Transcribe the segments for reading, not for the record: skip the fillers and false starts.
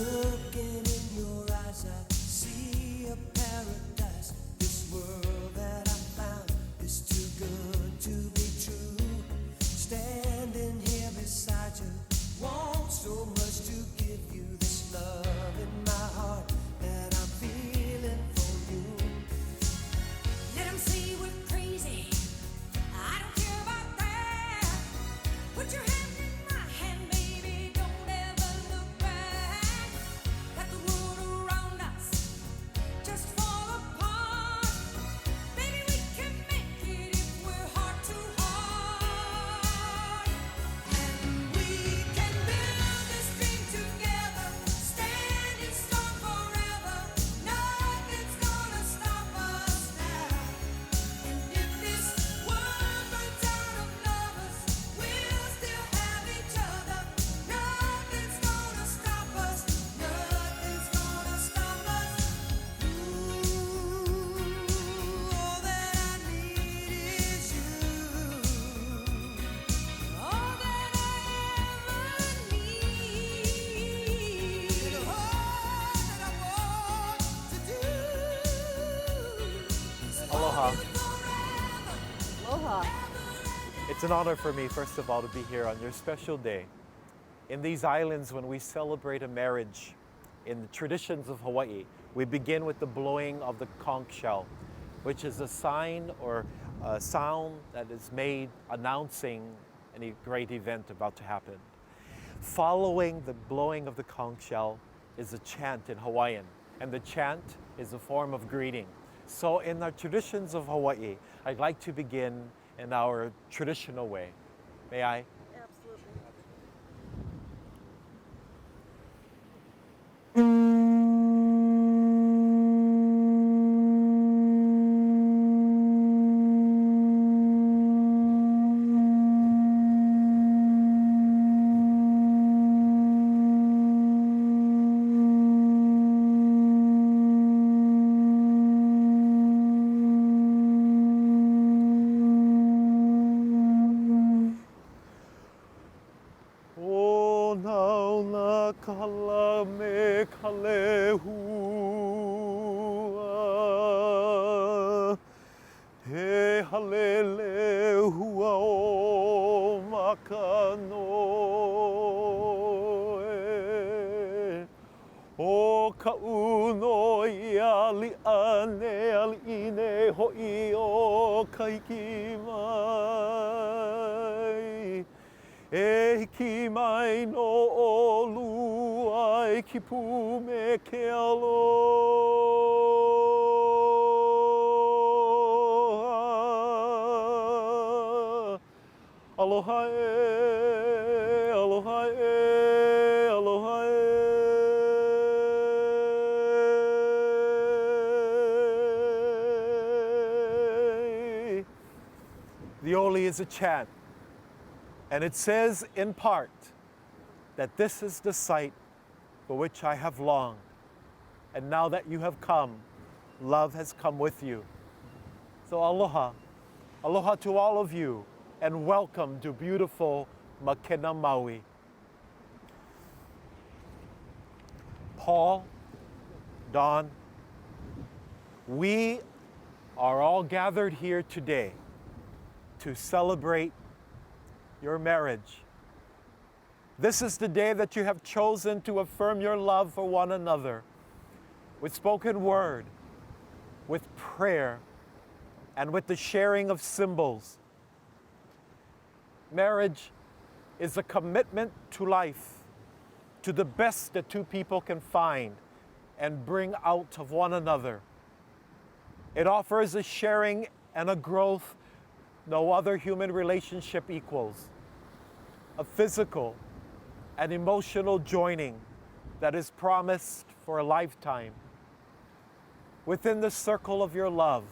Looking in your eyes, I see a paradise. This world that I found is too good to be true. Standing here beside you, want so much to give you this love in my heart that I'm feeling for you. Let 'em say we're crazy. I don't care about that. Put your hand in my hand, baby. Don't ever look back. Let the world around us just fall apart. Baby, we can make it if we're heart to heart. And we can build this dream together, standing strong forever. Nothing's gonna stop us now. And if this world runs out of lovers, we'll still have each other. Nothing's gonna stop us. Nothing's gonna stop us. Ooh, all that I need is you. All that I ever need. And all that I want to do is Aloha. hold you forever. Aloha. It's an honor for me, first of all, to be here on your special day. In these islands, when we celebrate a marriage, in the traditions of Hawaii, we begin with the blowing of the conch shell, which is a sign or a sound that is made announcing any great event about to happen. Following the blowing of the conch shell is a chant in Hawaiian, and the chant is a form of greeting. So in our traditions of Hawaii, I'd like to begin in our traditional way. May I? Absolutely. O nauna kala me kalehua He halele hua o makanoe O ka uno I ali ane ali ine hoi o kaiki mai E hiki mai no olu ai ki pu me ke aloha. Aloha e, aloha e, aloha e. The Oli is a chant. And it says in part that this is the sight for which I have longed. And now that you have come, love has come with you. So aloha. Aloha to all of you, and welcome to beautiful Makena Maui. Paul, Don, we are all gathered here today to celebrate your marriage. This is the day that you have chosen to affirm your love for one another with spoken word, with prayer, and with the sharing of symbols. Marriage is a commitment to life, to the best that two people can find and bring out of one another. It offers a sharing and a growth no other human relationship equals. A physical and emotional joining that is promised for a lifetime. Within the circle of your love,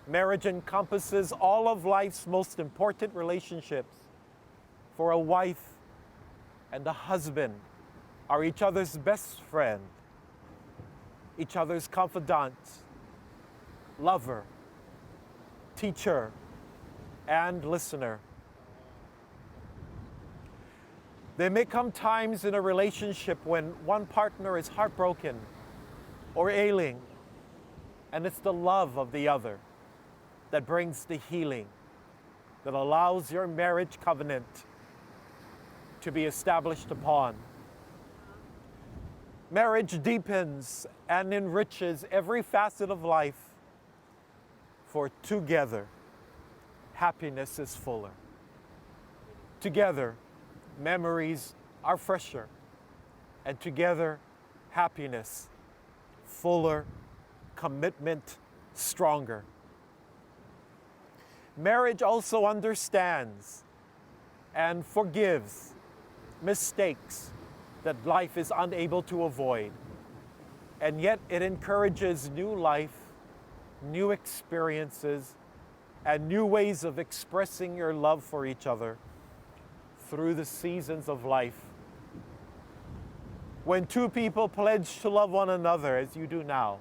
marriage encompasses all of life's most important relationships. For a wife and a husband are each other's best friend, each other's confidant, lover, teacher, and listener. There may come times in a relationship when one partner is heartbroken or ailing, and it's the love of the other that brings the healing, that allows your marriage covenant to be established upon. Marriage deepens and enriches every facet of life, for together, happiness is fuller. Together, memories are fresher, and together, happiness fuller, commitment stronger. Marriage also understands and forgives mistakes that life is unable to avoid, and yet it encourages new life, new experiences, and new ways of expressing your love for each other through the seasons of life. When two people pledge to love one another as you do now,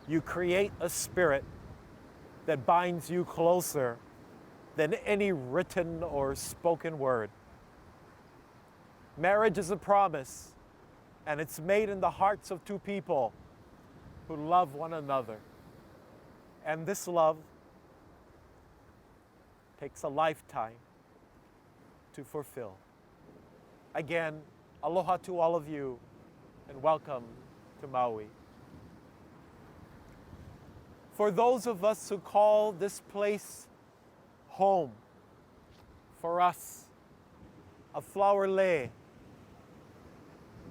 you create a spirit that binds you closer than any written or spoken word. Marriage is a promise, and it's made in the hearts of two people who love one another. And this love takes a lifetime to fulfill. Again, aloha to all of you, and welcome to Maui. For those of us who call this place home, for us, a flower lei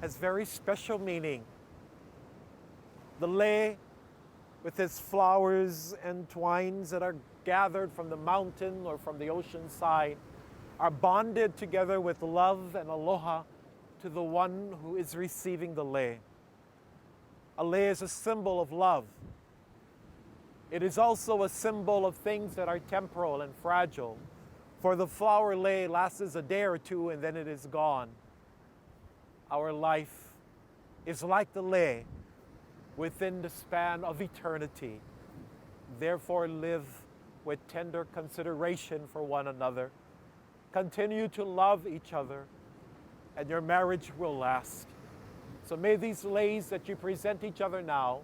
has very special meaning. The lei, with its flowers and twines that are gathered from the mountain or from the ocean side, are bonded together with love and aloha to the one who is receiving the lei. A lei is a symbol of love. It is also a symbol of things that are temporal and fragile. For the flower lei lasts a day or two and then it is gone. Our life is like the lei within the span of eternity. Therefore, live with tender consideration for one another. Continue to love each other, and your marriage will last. So may these leis that you present each other now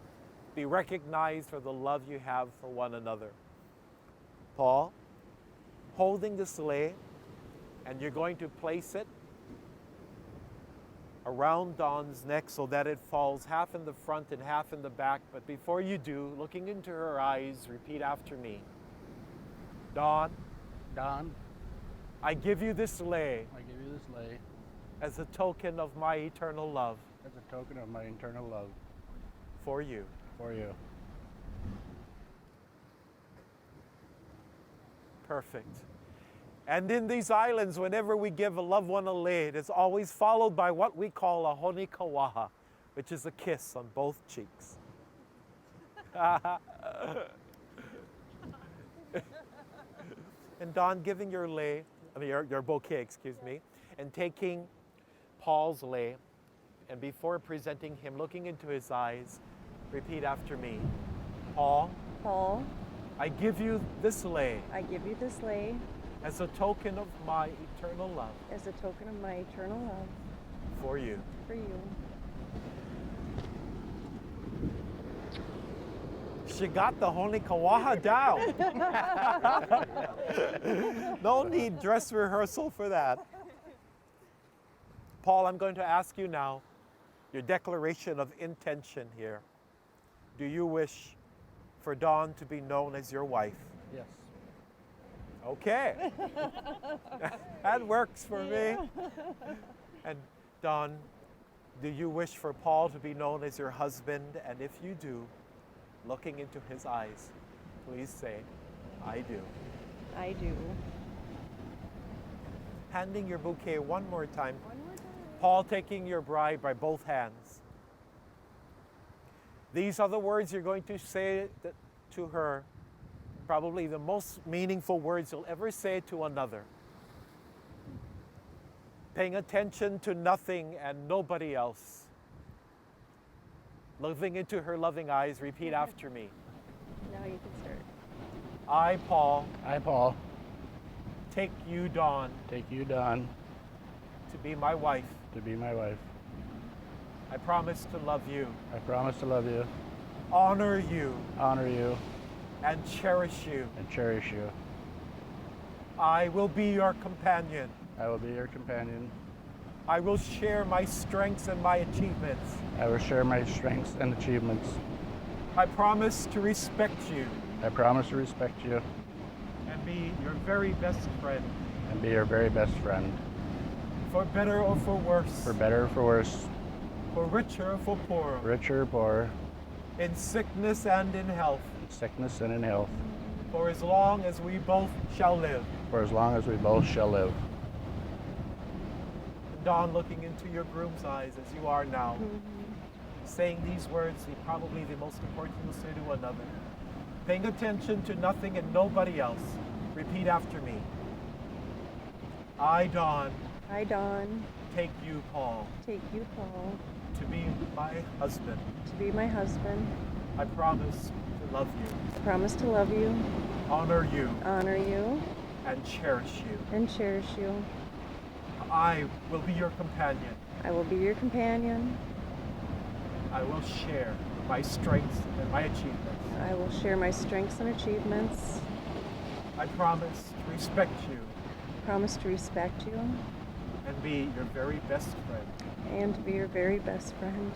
be recognized for the love you have for one another. Paul, holding this lei, and you're going to place it around Dawn's neck so that it falls half in the front and half in the back. But before you do, looking into her eyes, repeat after me. Dawn, Don, I give you this lei I give you this lei as a token of my eternal love as a token of my eternal love for you. for you. Perfect. And in these islands, whenever we give a loved one a lei, it is always followed by what we call a honi kawaha, which is a kiss on both cheeks. And Don, giving your lei, your bouquet, excuse me, and taking Paul's lei, and before presenting him, looking into his eyes, repeat after me. Paul, Paul, I give you this lei I give you this lei as a token of my eternal love as a token of my eternal love for you. for you. She got the honi kawaha down. No need dress rehearsal for that. Paul, I'm going to ask you now your declaration of intention here. Do you wish for Dawn to be known as your wife? Yes. Okay. That works for me. And Dawn, do you wish for Paul to be known as your husband? And if you do, looking into his eyes, please say, I do. I do. Handing your bouquet one more time. Paul taking your bride by both hands. These are the words you're going to say to her, probably the most meaningful words you'll ever say to another. Paying attention to nothing and nobody else. Looking into her loving eyes, repeat after me. Now you can start. I, Paul, I, Paul, take you, Dawn, take you, Don, to be my wife. to be my wife. I promise to love you, I promise to love you, honor you, honor you, and cherish you. and cherish you. I will be your companion. I will be your companion. I will share my strengths and my achievements. I will share my strengths and achievements. I promise to respect you I promise to respect you and be your very best friend, and be your very best friend, for better or for worse, for better or for worse, for richer or for poorer, richer or poorer, in sickness and in health, in sickness and in health, for as long as we both shall live. for as long as we both shall live. Dawn, looking into your groom's eyes as you are now, saying these words, probably the most important you'll say to another. Paying attention to nothing and nobody else. Repeat after me. I, Dawn, I, Dawn, take you, Paul, take you, Paul, to be my husband. to be my husband. I promise to love you, I promise to love you, honor you, honor you, and cherish you. and cherish you. I will be your companion. I will be your companion. I will share my strengths and my achievements. I will share my strengths and achievements. I promise to respect you Promise to respect you and be your very best friend, and to be your very best friend,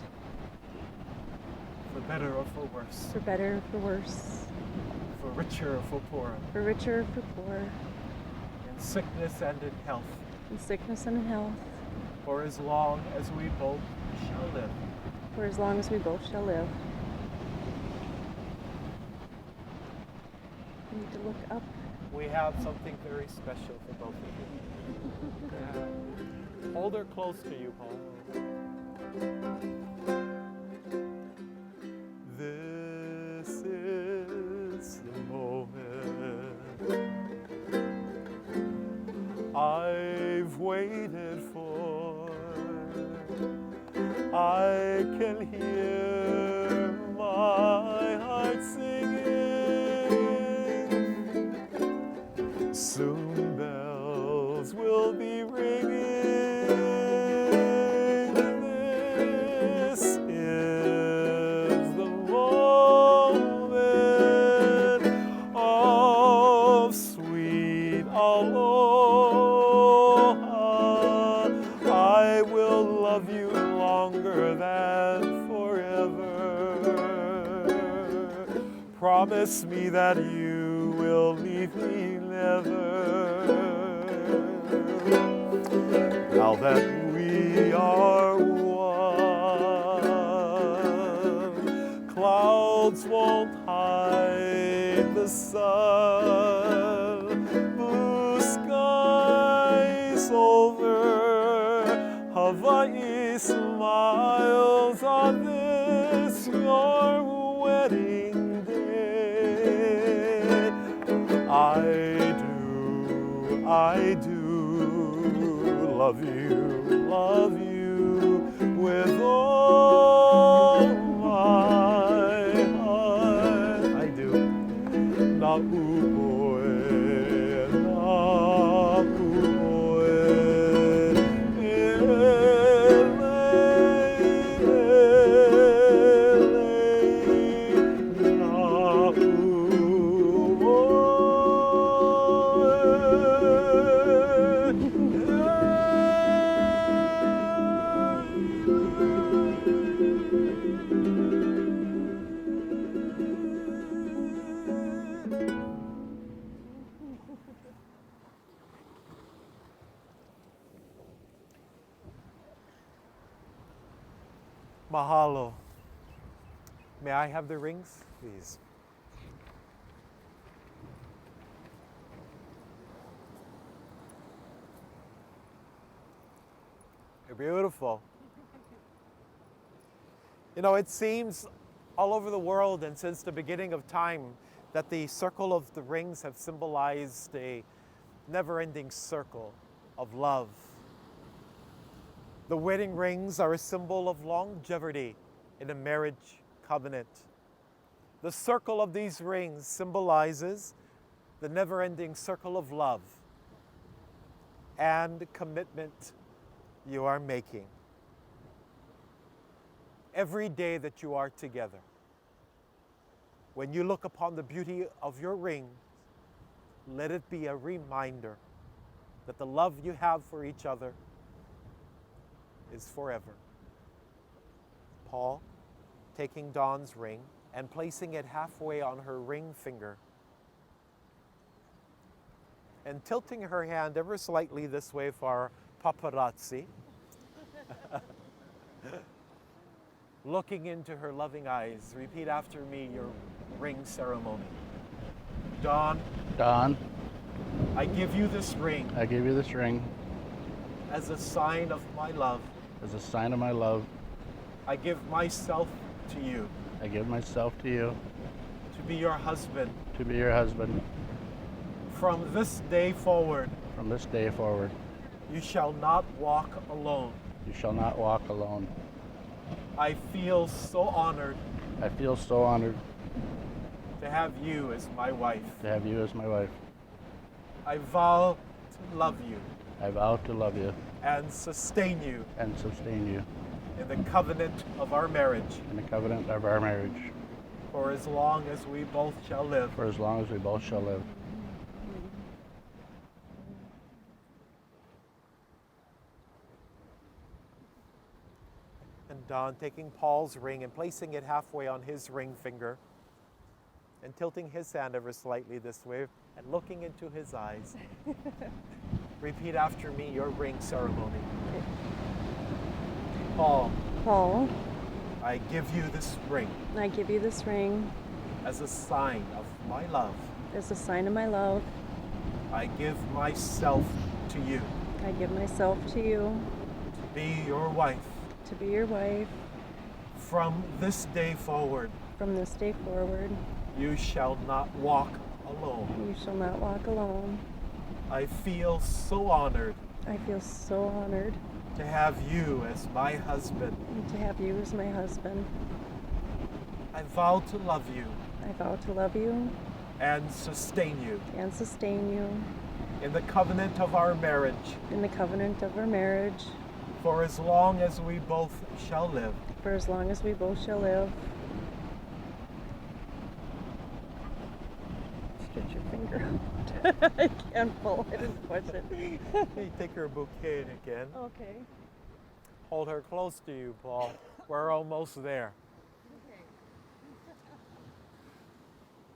for better or for worse, for better or for worse, for richer or for poorer, for richer or for poor, in sickness and in health, in sickness and in health, for as long as we both shall live. for as long as we both shall live. You need to look up. We have something very special for both of you. Yeah. Hold her close to you, Paul. This is the moment I've waited for. I can hear my heart singing. Soon bells will be ringing. This is the moment of sweet aloha. I will love you longer than forever. Promise me that you will leave me never. Now that we are one, clouds won't hide the sun. Blue skies over Hawaii smiles on this your wedding day. I do love you with all my heart. I do. Na'upoe, na'upoe, Mahalo. May I have the rings, please? You're beautiful. You know, it seems all over the world and since the beginning of time that the circle of the rings have symbolized a never-ending circle of love. The wedding rings are a symbol of longevity in a marriage covenant. The circle of these rings symbolizes the never-ending circle of love and commitment you are making. Every day that you are together, when you look upon the beauty of your ring, let it be a reminder that the love you have for each other is forever. Paul, taking Dawn's ring and placing it halfway on her ring finger, and tilting her hand ever slightly this way for our paparazzi, looking into her loving eyes, repeat after me your ring ceremony. Dawn, Dawn, I give you this ring I give you this ring as a sign of my love. as a sign of my love. I give myself to you I give myself to you to be your husband. to be your husband. From this day forward, From this day forward, you shall not walk alone. you shall not walk alone. I feel so honored I feel so honored to have you as my wife. to have you as my wife. I vow to love you I vow to love you and sustain you and sustain you in the covenant of our marriage in the covenant of our marriage for as long as we both shall live. for as long as we both shall live. And Don, taking Paul's ring and placing it halfway on his ring finger and tilting his hand ever slightly this way and looking into his eyes, repeat after me your ring ceremony. Paul, Paul, I give you this ring I give you this ring as a sign of my love. as a sign of my love. I give myself to you I give myself to you to be your wife. to be your wife. From this day forward, From this day forward, you shall not walk alone. you shall not walk alone. I feel so honored I feel so honored to have you as my husband. to have you as my husband. I vow to love you I vow to love you and sustain you and sustain you in the covenant of our marriage in the covenant of our marriage for as long as we both shall live. for as long as we both shall live. Stretch your finger out. I can't pull. I didn't push it. Hey, take your bouquet again. Okay. Hold her close to you, Paul. We're almost there.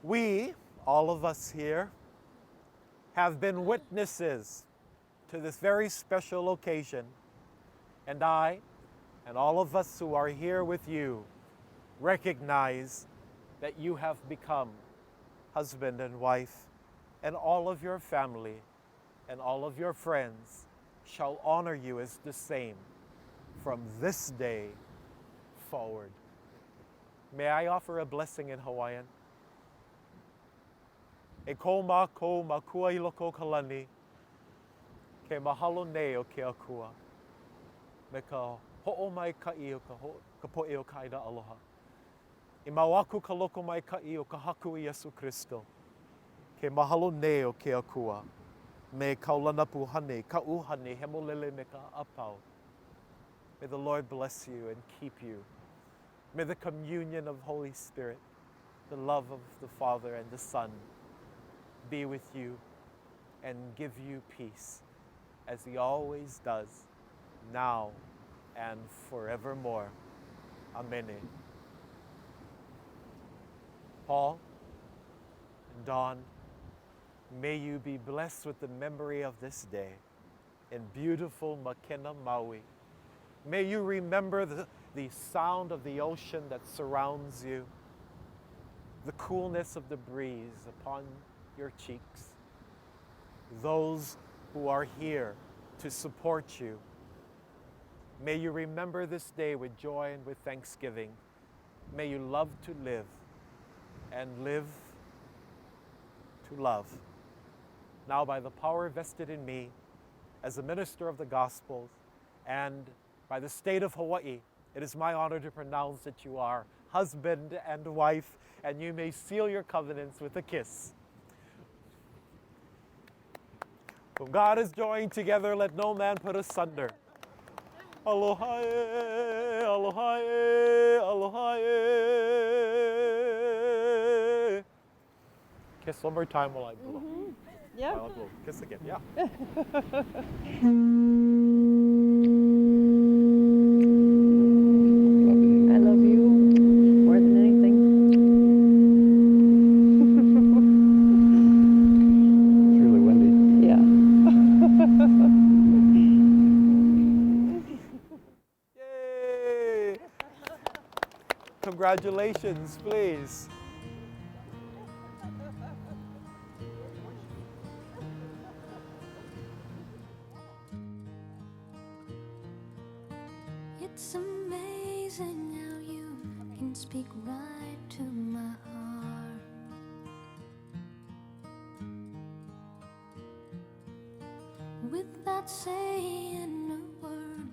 We, all of us here, have been witnesses to this very special occasion. And I, and all of us who are here with you, recognize that you have become husband and wife, and all of your family and all of your friends shall honor you as the same from this day forward. May I offer a blessing in Hawaiian? E ko mako makua I loko kalani, ke mahalo nei o ke akua, me ka ho'o mai kai o ka po'e o ka aina aloha. I mauaku ka loko mai kai o ka haku I Yesu Christo, ke mahalo nei o ke akua, me kaulana puhane, ka uhane, hemolele me ka apau. May the Lord bless you and keep you. May the communion of Holy Spirit, the love of the Father and the Son, be with you and give you peace as He always does, now and forevermore. Amen. Paul and Dawn, may you be blessed with the memory of this day in beautiful Makena, Maui. May you remember the sound of the ocean that surrounds you, the coolness of the breeze upon your cheeks, those who are here to support you. May you remember this day with joy and with thanksgiving. May you love to live and live to love. Now, by the power vested in me as a minister of the gospel and by the state of Hawaii, it is my honor to pronounce that you are husband and wife, and you may seal your covenants with a kiss. Whom God has joined together, let no man put asunder. Aloha, aloha, aloha. Kiss one more time while I blow. Yeah. While I blow. Kiss again, yeah. Love you. I love you more than anything. It's really windy. Yeah. Yay! Congratulations, please. It's amazing how you can speak right to my heart. Without saying a word,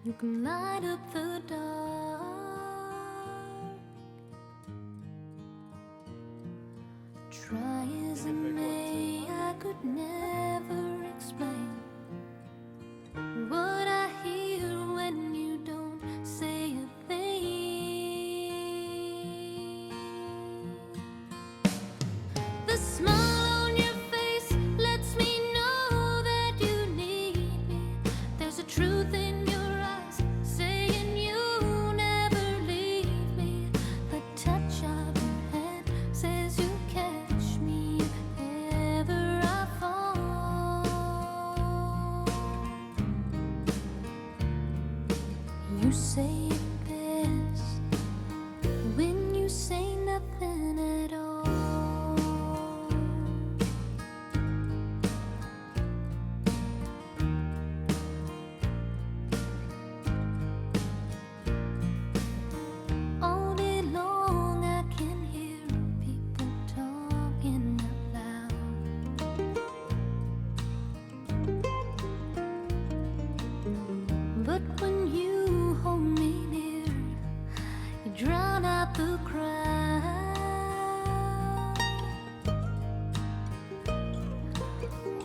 you can light up the dark. Try as I may, I could never explain what I hear when you don't say a thing. The smile on your face lets me know that you need me. There's a truth in your eyes saying you never leave me. The touch of your hand says you catch me if ever I fall. You say it best when you say nothing at all. All day long I can hear people talking out loud. But when you hold me near, you drown out the crowd.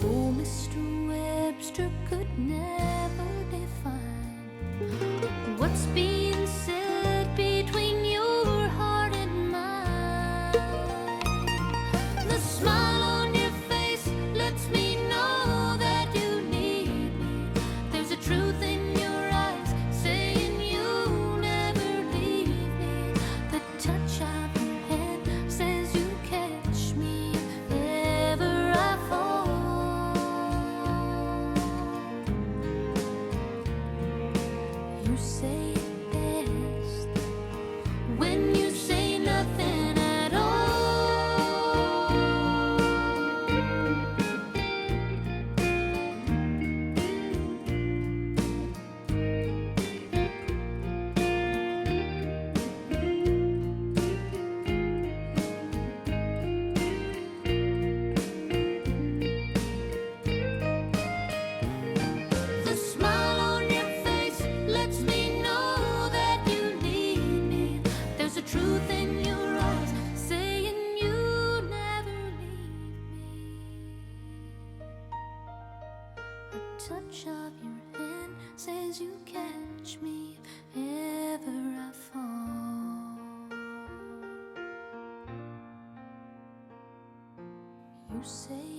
Oh, Mr. Webster could never define what's being said between your heart and mine. The smile on your face lets me know that you need me. There's a truth in your eyes saying you never leave me. The touch of your hand says you catch me if ever I fall. You say it best when you say nothing at all. The smile on your face lets me know that you need me. There's a truth in your eyes saying you never leave me. A touch of your hand says you catch me if ever I fall. You say